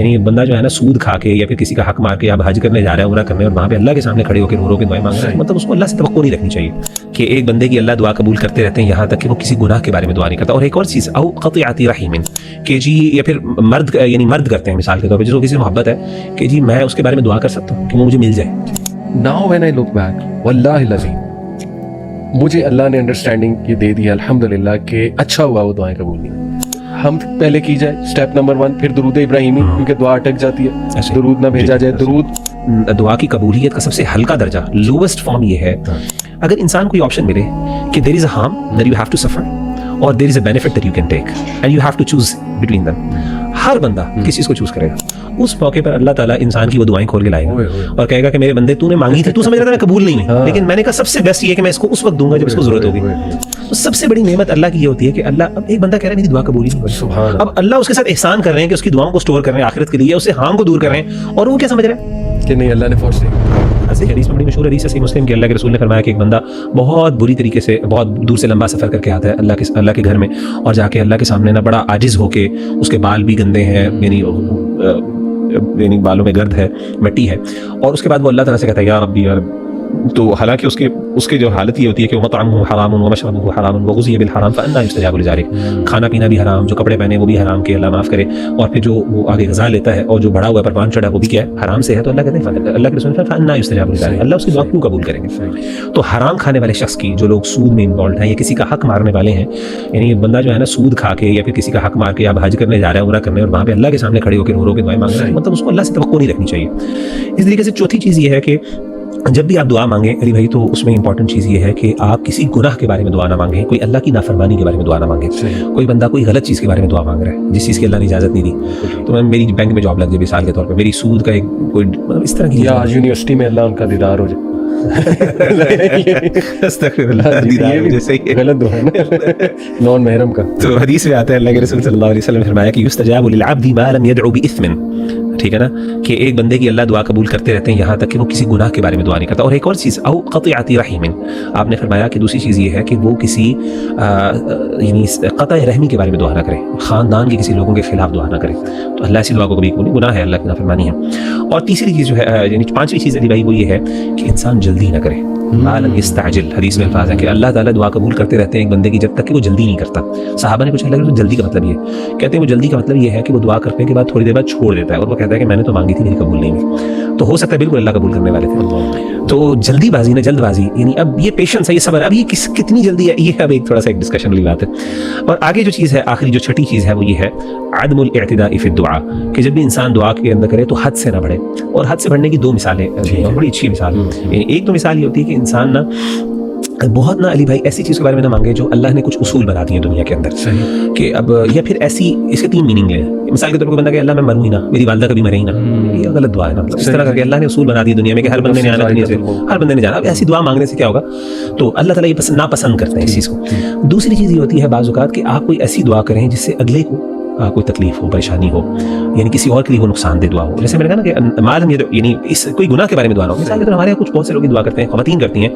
یعنی بندہ جو ہے نا سود کھا کے یا پھر کسی کا حق مار کے آپ حج کرنے جا رہا ہے عمرہ کرنے اور وہاں پہ اللہ کے سامنے کھڑے ہو کے رو کے دعائیں مانگ رہے ہیں, مطلب اس کو اللہ سے توقع نہیں رکھنی چاہیے کہ ایک بندے کی اللہ دعا قبول کرتے رہتے ہیں یہاں تک کہ وہ کسی گناہ کے بارے میں دعا نہیں کرتا. اور ایک اور چیز او قطیعۃ رحیم کہ جی یا پھر مرد یعنی مرد کرتے ہیں مثال کے طور پہ جس کو کسی سے محبت ہے کہ جی میں اس کے بارے میں دعا کر سکتا ہوں کہ وہ مجھے مل جائے. Now when I look back واللہ العظیم مجھے اللہ نے انڈرسٹینڈنگ یہ دے دی الحمدللہ کہ اچھا ہوا وہ دعائیں قبول نہیں. ہم پہلے کی جائے اسٹیپ نمبر 1, پھر درود ابراہیمی, کیونکہ دعا اٹک جاتی ہے, درود نہ بھیجا جائے. درود دعا کی قبولیت کا سب سے ہلکا درجہ لوسٹ فارم یہ ہے اگر انسان کو یہ آپشن ملے کہ there is a harm that you have to suffer اور there is a benefit that you can take and you have to choose between them. ہر بندہ کس چیز کو چوز کرے گا. اس موقع پر اللہ تعالیٰ انسان کی وہ دعائیں کھول کے لائے گا اور کہے گا کہ میرے بندے تو نے مانگی تھی, تو سمجھ رہا تھا میں قبول نہیں ہوئی, لیکن میں نے کہا سب سے بیسٹ یہ ہے کہ میں اس کو اس وقت دوں گا جب اس کو ضرورت ہوگی. تو سب سے بڑی نعمت اللہ کی یہ ہوتی ہے کہ اللہ اب ایک بندہ کہہ رہا ہے میری دعا قبول ہی نہیں, اب اللہ اس کے ساتھ احسان کر رہے ہیں کہ اس کی دعاؤں کو اسٹور کر رہے ہیں آخرت کے لیے, اس سے ہارم کو دور کر رہے ہیں, اور وہ کیا سمجھ رہے ہیں کہ نہیں اللہ نے فورس حدیث میں بڑی مشہور حدیث ہے صحیح مسلم کہ اللہ کے رسول نے فرمایا کہ ایک بندہ بہت بری طریقے سے بہت دور سے لمبا سفر کر کے آتا ہے اللہ کے گھر میں, اور جا کے اللہ کے سامنے نا بڑا عاجز ہو کے, اس کے بال بھی گندے ہیں یعنی بالوں میں گرد ہے, مٹی ہے, اور اس کے بعد وہ اللہ تعالیٰ سے کہتا ہے یا ربی یا رب. تو حالانکہ اس کے جو حالت یہ ہوتی ہے کہ وہ مطعمہ حرام و مشربہ حرام و غذی بالحرام فأنى يستجاب لذلك, کھانا پینا بھی حرام, جو کپڑے پہنے وہ بھی حرام کہ اللہ معاف کرے, اور پھر جو وہ آگے غذا لیتا ہے اور جو بڑا ہوا ہے پروان چڑھا وہ بھی کیا ہے حرام سے ہے. تو اللہ کہتے ہیں اللہ کے رسول نے فأنى يستجاب لذلك, اللہ اس کی دعا کیوں قبول کریں گے. تو حرام کھانے والے شخص کی, جو لوگ سود میں انوالوڈ ہیں یا کسی کا حق مارنے والے ہیں, یعنی بندہ جو ہے نا سود کھا کے یا پھر کسی کا حق مار کے آپ حج کرنے جا رہا ہے عمرہ کرنے اور وہاں پہ اللہ کے سامنے کھڑے ہو کے رو کے دعائیں مانگ رہے ہیں, مطلب اس کو اللہ سے توقع نہیں رکھنی چاہیے. اس طریقے سے چوتھی چیز یہ ہے کہ جب بھی آپ دعا مانگیں علی بھائی تو اس میں امپورٹنٹ چیز یہ ہے کہ آپ کسی گناہ کے بارے میں دعا نہ مانگیں, کوئی اللہ کی نافرمانی کے بارے میں دعا نہ مانگیں. کوئی بندہ کوئی غلط چیز کے بارے میں دعا مانگ رہا ہے جس چیز کی اللہ نے اجازت نہیں دی, تو میں میری بینک میں جاب لگ جائے مثال کے طور پہ, میری سود کا ایک کوئی مطلب اس طرح کی, یا یونیورسٹی میں اللہ ان کا دیدار ہو جائے, غلط دعا ہے نا نان محرم کا. تو حدیث میں آتا ہے اللہ کے رسول صلی اللہ علیہ وسلم نے فرمایا کہ یستجاب للعبد ما لم يدعو بإثم, ٹھیک ہے نا, کہ ایک بندے کی اللہ دعا قبول کرتے رہتے ہیں یہاں تک کہ وہ کسی گناہ کے بارے میں دعا نہیں کرتا. اور ایک اور چیز او قطیعۃ رحیم, آپ نے فرمایا کہ دوسری چیز یہ ہے کہ وہ کسی یعنی قطع رحمی کے بارے میں دعا نہ کرے, خاندان کے کسی لوگوں کے خلاف دعا نہ کرے, تو اللہ ایسی دعا کو کبھی نہیں, گناہ ہے, اللہ کی نافرمانی ہے. اور تیسری چیز جو ہے یعنی پانچویں چیز علی بھائی وہ یہ ہے کہ انسان جلدی نہ کرے. ما لم يستعجل, حدیث میں الفاظ ہے کہ اللہ تعالیٰ دعا قبول کرتے رہتے ہیں ایک بندے کی جب تک کہ وہ جلدی نہیں کرتا. صحابہ نے پوچھا اللہ کہ جلدی کا مطلب یہ کہتے ہیں, وہ جلدی کا مطلب یہ ہے کہ وہ دعا کرنے کے بعد تھوڑی دیر بعد چھوڑ دیتا ہے اور وہ کہتا ہے کہ میں نے تو مانگی تھی میری قبول نہیں ہوئی. تو ہو سکتا ہے بالکل اللہ قبول کرنے والے تھے. تو جلدی بازی نہ جلد بازی, یعنی اب یہ پیشنس ہے, یہ صبر, اب یہ کتنی جلدی ہے, یہ اب ایک تھوڑا سا ایک ڈسکشن والی بات ہے. اور آگے جو چیز ہے آخری جو چھٹی چیز ہے وہ یہ ہے عدم الاعتداء فی الدعاء, کہ جب بھی انسان دعا کے اندر کرے تو حد سے نہ بڑھے. اور حد سے بڑھنے کی دو مثالیں بڑی اچھی مثال, یعنی ایک تو مثال یہ ہوتی ہے کہ انسان نا بہت نہ علی بھائی ایسی چیز کے بارے میں نہ مانگے جو اللہ نے کچھ اصول بنا دیے دنیا کے اندر, کہ اب یا پھر ایسی اس کے تین میننگ ہے. مثال کے طور پر بندہ کہ اللہ میں مروں ہی نہ, میری والدہ کبھی مرے ہی نہ, یہ غلط دعا ہے نا. اس طرح کر کے اللہ نے اصول بنا دی دنیا میں کہ ہر بندے نے آنا دنیا سے, ہر بندے نے جانا. اب ایسی دعا مانگنے سے کیا ہوگا, تو اللہ تعالیٰ یہ ناپسند کرتے ہیں اس چیز کو. دوسری چیز یہ ہوتی ہے بعض اوقات کہ آپ کوئی ایسی دعا کریں جس سے اگلے کو کوئی تکلیف ہو, پریشانی ہو, یعنی کسی اور کے لیے وہ نقصان دہ دعا ہو. جیسے میں نے کہا نا کہ معلوم یہ یعنی اس کوئی گناہ کے بارے میں دعا نہ ہو. مثال کے طور پر ہمارے یہاں کچھ بہت سے لوگ دعا کرتے ہیں, خواتین کرتی ہیں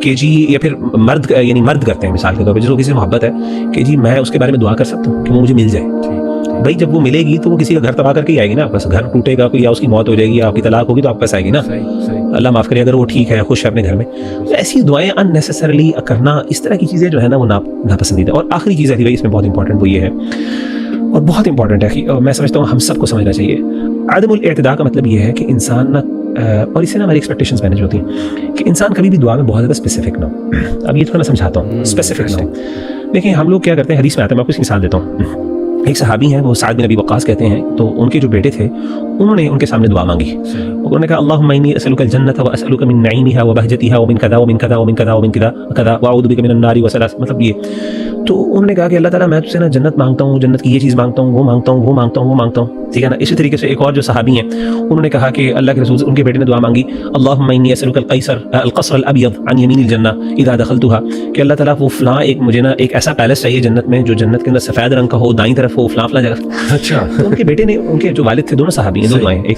کہ جی, یا پھر مرد یعنی مرد کرتے ہیں مثال کے طور پر جس کو کسی سے محبت ہے کہ جی میں اس کے بارے میں دعا کر سکتا ہوں کہ وہ مجھے مل جائے. بھائی جب وہ ملے گی تو وہ کسی کا گھر تباہ کر کے ہی آئے گی نا, بس گھر ٹوٹے گا کوئی, یا اس کی موت ہو جائے گی, یا آپ کی طلاق ہوگی تو آپ پاس آئے گی نا, اللہ معاف کرے اگر وہ ٹھیک ہے خوش ہے اپنے گھر میں. ایسی دعائیں ان نیسسریلی کرنا, اس طرح کی چیزیں جو ہے نا وہ ناپسندیدہ. اور آخری چیز ہے اس میں بہت امپورٹنٹ وہ یہ ہے, اور بہت امپورٹنٹ ہے, اور میں سمجھتا ہوں ہم سب کو سمجھنا چاہیے. عدم الاعتداء کا مطلب یہ ہے کہ انسان نہ, اور اس سے نا ہماری ایکسپیکٹیشنز مینیج ہوتی ہیں کہ انسان کبھی بھی دعا میں بہت زیادہ اسپیسیفک نہ ہو. اب یہ تھوڑا میں سمجھاتا ہوں, اسپیسیفک نہ ہو. دیکھیں ہم لوگ کیا کرتے ہیں, حدیث میں آتا ہے, میں آپ کو اس مثال دیتا ہوں. ایک صحابی ہیں وہ سعد بن ابی وقاص کہتے ہیں, تو ان کے جو بیٹے تھے انہوں نے ان کے سامنے دعا مانگی. انہوں نے کہا اللہم انی اسألک الجنۃ واسألک من نعیمها وبہجتها ومن کذا ومن کذا ومن کذا ومن کذا واعوذ بک من النار وثلاث, مطلب یہ. تو انہوں نے کہا کہ اللہ تعالیٰ میں تجھ سے نا جنت مانگتا ہوں, جنت کی یہ چیز مانگتا ہوں, وہ مانگتا ہوں, وہ مانگتا ہوں, وہ مانگتا ہوں, ٹھیک ہے نا. اسی طریقے سے ایک اور جو صحابی ہیں انہوں نے کہا کہ اللہ کے رسول, ان کے بیٹے نے دعا مانگی اللہم انی اسألک القصر الابیض عن یمین الجنہ اذا دخلتها, کہ اللہ تعالیٰ وہ فلاں ایک مجھے نا ایک ایسا پیلس چاہیے جنت میں جو جنت کے اندر سفید رنگ کا ہو, دائیں طرف ہو, فلاں فلاں جگہ. اچھا. تو ان کے بیٹے نے, ان کے جو والد تھے دونوں صحابی ہیں, دو دعائیں, ایک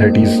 30s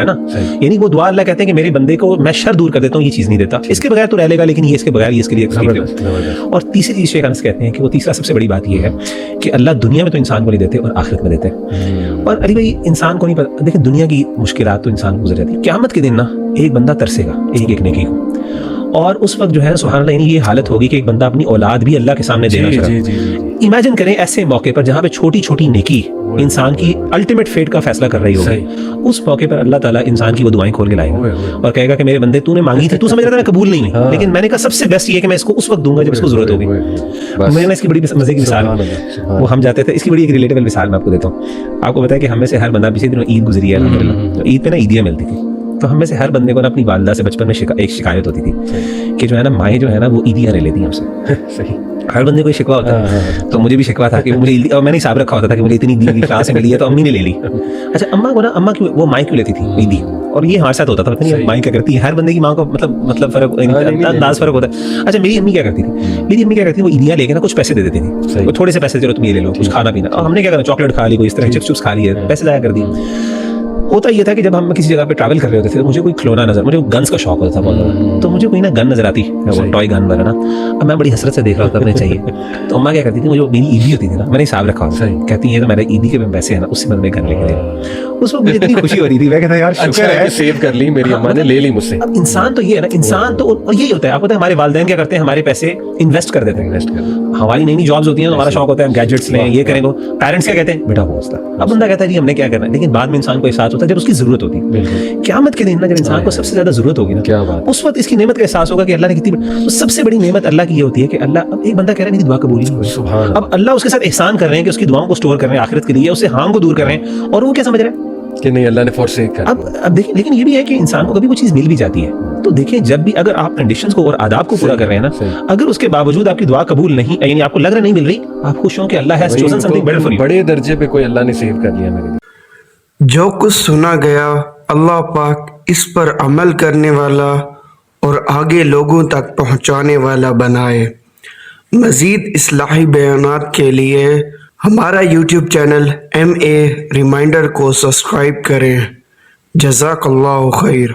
رہا ہے نا, یعنی وہ دعا اللہ کہتے ہیں کہ میرے بندے کو میں شر دور کر دیتا ہوں, یہ چیز نہیں دیتا, اس کے بغیر تو رہ لے گا, لیکن یہ اس کے بغیر, یہ اس کے لیے. اور تیسری چیز شیخ انس کہتے ہیں کہ وہ تیسرا سب سے بڑی بات یہ ہے کہ اللہ دنیا میں تو انسان کو نہیں دیتے اور آخرت میں دیتے ہیں. اور علی بھائی انسان کو نہیں پتا, دیکھیں دنیا کی مشکلات تو انسان کو گزر جاتی ہے, قیامت کے دن نا ایک بندہ ترسے گا ایک ایک نیکی کو, اور اس وقت جو ہے سبحان اللہ, یعنی یہ حالت ہوگی کہ ایک بندہ اپنی اولاد بھی اللہ کے سامنے دینا چاہتا ہے. امیجن کریں ایسے موقع پر جہاں پہ چھوٹی چھوٹی نیکی انسان کی الٹیمیٹ فیٹ کا فیصلہ کر رہی ہوگی, اس موقع پر اللہ تعالیٰ انسان کی وہ دعائیں کھول کے لائے گا اور کہے گا کہ میرے بندے تو نے مانگی تھی, تو سمجھ رہا تھا میں قبول نہیں ہوئی, لیکن میں نے کہا سب سے بیسٹ یہ ہے کہ میں اس کو اس وقت دوں گا جب اس کو ضرورت ہوگی. میں نے اس کی بڑی مزے کی مثال, وہ ہم جاتے تھے, اس کی بڑی ایک ریلیٹیبل مثال میں آپ کو دیتا ہوں. آپ کو پتا ہے کہ ہم میں سے ہر بندہ, پچھلے دنوں عید گزری ہے الحمدللہ, عید پہ نا عیدیاں ملتی تھی, تو ہم میں سے ہر بندے کو نا اپنی والدہ سے بچپن میں ایک شکایت ہوتی تھی کہ جو ہے نا مائیں جو ہے نا وہ عیدیاں لے لیتی ہیں ہم سے. صحیح, ہر بندے کو یہ شکوہ ہوتا ہے, تو مجھے بھی شکوہ تھا کہ مجھے, اور میں نے حساب رکھا ہوتا تھا کہ مجھے اتنی عیدی کہاں سے ملی ہے, تو امی نے لے لی. اچھا اماں کو نا, اماں کیوں وہ مائیں کیوں لیتی تھی عیدی, اور یہ ہمارے ساتھ ہوتا تھا, پتہ نہیں مائیں کیا کرتی ہے, ہر بندے کی ماں کو مطلب فرق, انداز فرق ہوتا ہے. اچھا میری امی کیا کرتی تھی, میری امی کیا کرتی تھی, وہ عیدیاں لے کے نا کچھ پیسے دے دیتی تھی, وہ تھوڑے سے پیسے, چلو تم یہ لے لو, کچھ کھانا پینا, اور ہم نے کیا کرنا, چاکلیٹ کھا لی, کوئی اس طرح چپس چپس کھا لیے, پیسے ضائع کر دیے. ہوتا یہ تھا کہ جب ہم کسی جگہ پہ ٹریول کر رہے ہوتے تھے تو مجھے کوئی کھلونا نظر, مجھے گنز کا شوق ہوتا تھا بہت زیادہ, تو مجھے کوئی نا گن نظر آتی, وہ ٹوائے گن وغیرہ, اب میں بڑی حسرت سے دیکھ رہا ہوتا اپنے چاہیے, تو اماں کیا کرتی تھی, مجھے میری عیدی ہوتی تھی نا, میں نے حساب رکھا ہوتا, کہتی ہیں یہ تو میرے عیدی کے پیسے ہیں نا, اس سے میں گن لے کے دے. اس وقت مجھے اتنی خوشی ہو رہی تھی, میں کہتا یار شکر ہے سیو کر لی میری اماں نے, لے لی مجھ سے. اب انسان تو یہ ہے نا, انسان تو یہی ہوتا ہے, آپ پتہ ہے ہمارے والدین کیا کرتے ہیں, ہمارے پیسے انویسٹ کر دیتے ہیں. ہماری نئی نئی جابس ہوتی ہیں, ہمارا شوق ہوتا ہے گیجٹس لیں, یہ کریں, وہ پیرنٹس کیا کہتے ہیں, بیٹا ہوستا, اب بندہ کہتا ہے جی ہم نے کیا کرنا ہے, لیکن بعد میں انسان کو احساس ہوتا ہے جب اس کی ضرورت ہوتی ہے. قیامت کے دن جب انسان کو سب سے زیادہ ضرورت ہوگی نا, اس وقت اس کی نعمت کا احساس ہوگا کہ اللہ نے کتنی, سب سے بڑی نعمت اللہ کی یہ ہوتی ہے کہ اللہ, اب ایک بندہ کہہ رہا ہے میری دعا قبول نہیں ہوئی, اب اللہ اس کے ساتھ احسان کر رہے ہیں کہ اس کی دعاؤں کو اسٹور کر رہے ہیں آخرت کے لیے, اس سے ہام کو دور کر رہے ہیں, اور وہ کیا سمجھ رہے ہیں کہ نہیں اللہ نے فورسیک کر. اب دیکھیں, لیکن یہ بھی ہے کہ انسان کو کبھی وہ چیز مل بھی جاتی ہے, تو دیکھیں جب بھی اگر آپ کنڈیشنز کو اور آداب کو پورا کر رہے ہیں نا, اگر اس کے باوجود آپ کی دعا قبول نہیں, یعنی آپ کو لگ رہا نہیں مل رہی, آپ خوش ہوں کہ اللہ has chosen something better for you, بڑے درجے پہ کوئی اللہ نے سیو کر لیا میرے لیے. جو کچھ سنا گیا اللہ پاک اس پر عمل کرنے والا اور آگے لوگوں تک پہنچانے والا بنائے. مزید اصلاحی بیانات کے لیے ہمارا یوٹیوب چینل MA ریمائنڈر کو سبسکرائب کریں. جزاک اللہ خیر.